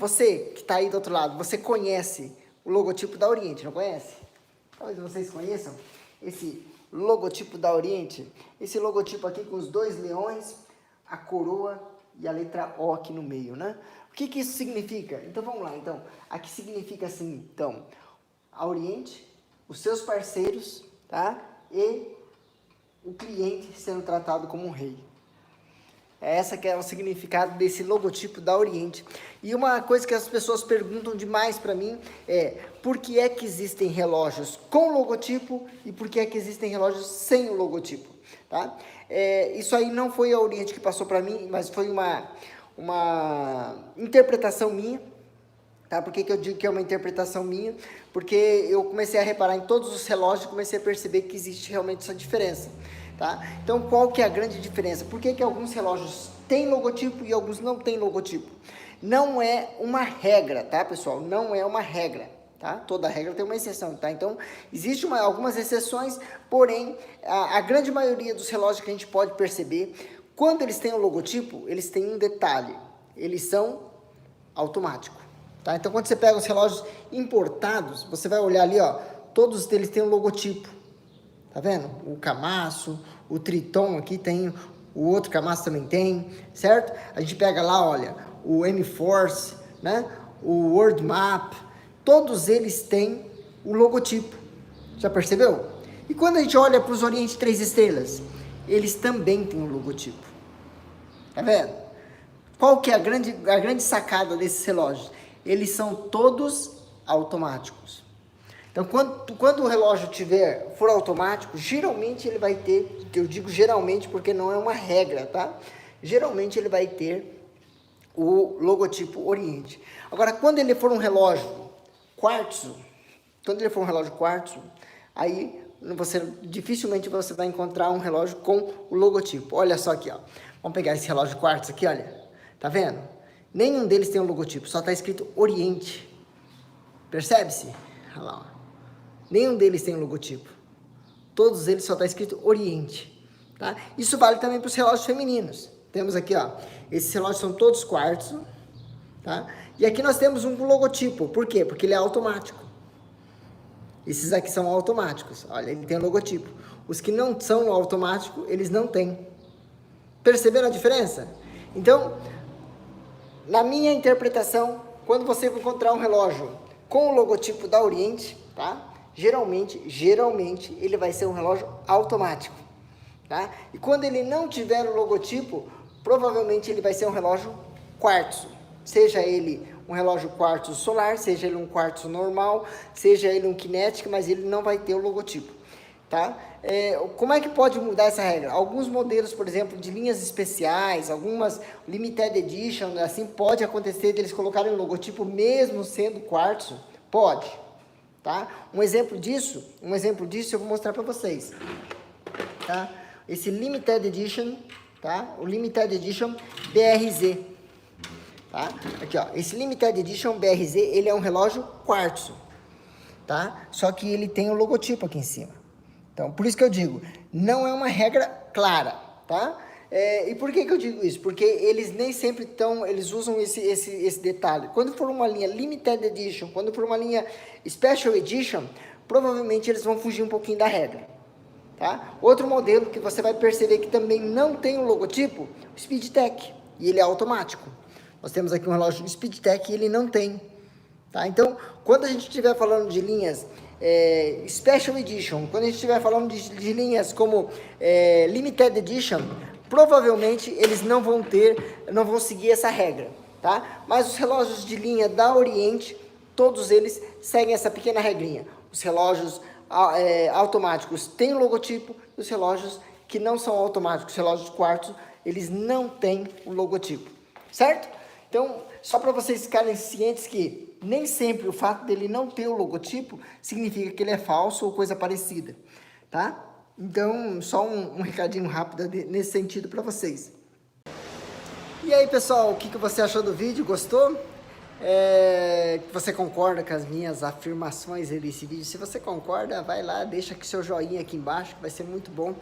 você que está aí do outro lado, você conhece o logotipo da Oriente, não conhece? Talvez vocês conheçam esse logotipo da Oriente. Esse logotipo aqui com os dois leões, a coroa e a letra O aqui no meio, né? O que que isso significa? Então vamos lá, então. Aqui significa assim, então, a Oriente, os seus parceiros, tá? E o cliente sendo tratado como um rei. Essa que é o significado desse logotipo da Oriente. E uma coisa que as pessoas perguntam demais para mim é: por que é que existem relógios com logotipo e por que é que existem relógios sem o logotipo? Tá? Isso aí não foi a Oriente que passou para mim, mas foi uma interpretação minha. Tá? Por que que eu digo que é uma interpretação minha? Porque eu comecei a reparar em todos os relógios e comecei a perceber que existe realmente essa diferença. Tá? Então, qual que é a grande diferença? Por que que alguns relógios têm logotipo e alguns não têm logotipo? Não é uma regra, tá, pessoal? Não é uma regra, tá? Toda regra tem uma exceção, tá? Então, existem algumas exceções, porém, a grande maioria dos relógios que a gente pode perceber, quando eles têm o logotipo, eles têm um detalhe: eles são automáticos, tá? Então, quando você pega os relógios importados, você vai olhar ali, ó, todos eles têm um logotipo. Tá vendo? O Camasso, o Triton aqui tem, o outro Camasso também tem, certo? A gente pega lá, olha, o M-Force, né? O World Map, todos eles têm o logotipo. Já percebeu? E quando a gente olha para os Oriente 3 estrelas, eles também têm o logotipo. Tá vendo? Qual que é a grande sacada desses relógios? Eles são todos automáticos. Então, quando o relógio for automático, geralmente ele vai ter, eu digo geralmente porque não é uma regra, tá? Geralmente ele vai ter o logotipo Oriente. Agora, quando ele for um relógio quartzo, aí dificilmente você vai encontrar um relógio com o logotipo. Olha só aqui, ó. Vamos pegar esse relógio quartzo aqui, olha. Tá vendo? Nenhum deles tem um logotipo, só está escrito Oriente. Percebe-se? Olha lá, ó. Nenhum deles tem um logotipo. Todos eles só está escrito Oriente. Tá? Isso vale também para os relógios femininos. Temos aqui, ó. Esses relógios são todos quartzo. Tá? E aqui nós temos um logotipo. Por quê? Porque ele é automático. Esses aqui são automáticos. Olha, ele tem um logotipo. Os que não são automáticos, eles não têm. Perceberam a diferença? Então, na minha interpretação, quando você encontrar um relógio com o logotipo da Oriente, tá? Geralmente ele vai ser um relógio automático, tá? E quando ele não tiver o logotipo, provavelmente ele vai ser um relógio quartzo. Seja ele um relógio quartzo solar, seja ele um quartzo normal, seja ele um kinetic, mas ele não vai ter o logotipo, tá? Como é que pode mudar essa regra? Alguns modelos, por exemplo, de linhas especiais, algumas limited edition, assim, pode acontecer deles colocarem o logotipo mesmo sendo quartzo? Pode. Tá? Um exemplo disso eu vou mostrar para vocês, tá? Esse Limited Edition, tá? O Limited Edition BRZ, tá? Aqui, ó, esse Limited Edition BRZ, ele é um relógio quartzo, tá? Só que ele tem o logotipo aqui em cima. Então, por isso que eu digo, não é uma regra clara, tá? E por que eu digo isso? Porque eles nem sempre eles usam esse detalhe. Quando for uma linha Limited Edition, quando for uma linha Special Edition, provavelmente eles vão fugir um pouquinho da regra, tá? Outro modelo que você vai perceber que também não tem o logotipo, o Speedtech, e ele é automático. Nós temos aqui um relógio Speedtech e ele não tem, tá? Então, quando a gente estiver falando de linhas Special Edition, quando a gente estiver falando de linhas como Limited Edition, provavelmente eles não vão seguir essa regra, tá? Mas os relógios de linha da Oriente, todos eles seguem essa pequena regrinha. Os relógios automáticos têm logotipo, e os relógios que não são automáticos, os relógios quartzo, eles não têm o logotipo, certo? Então, só para vocês ficarem cientes que nem sempre o fato dele não ter o logotipo significa que ele é falso ou coisa parecida, tá? Então, só um recadinho rápido nesse sentido para vocês. E aí, pessoal, o que você achou do vídeo? Gostou? que você concorda com as minhas afirmações aí desse vídeo. Se você concorda, vai lá, deixa aqui seu joinha aqui embaixo, que vai ser muito bom.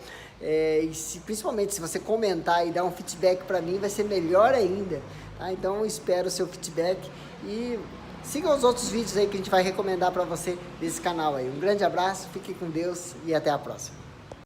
Principalmente se você comentar e dar um feedback para mim, vai ser melhor ainda. Tá? Então eu espero o seu feedback e siga os outros vídeos aí que a gente vai recomendar para você desse canal aí. Um grande abraço, fique com Deus e até a próxima.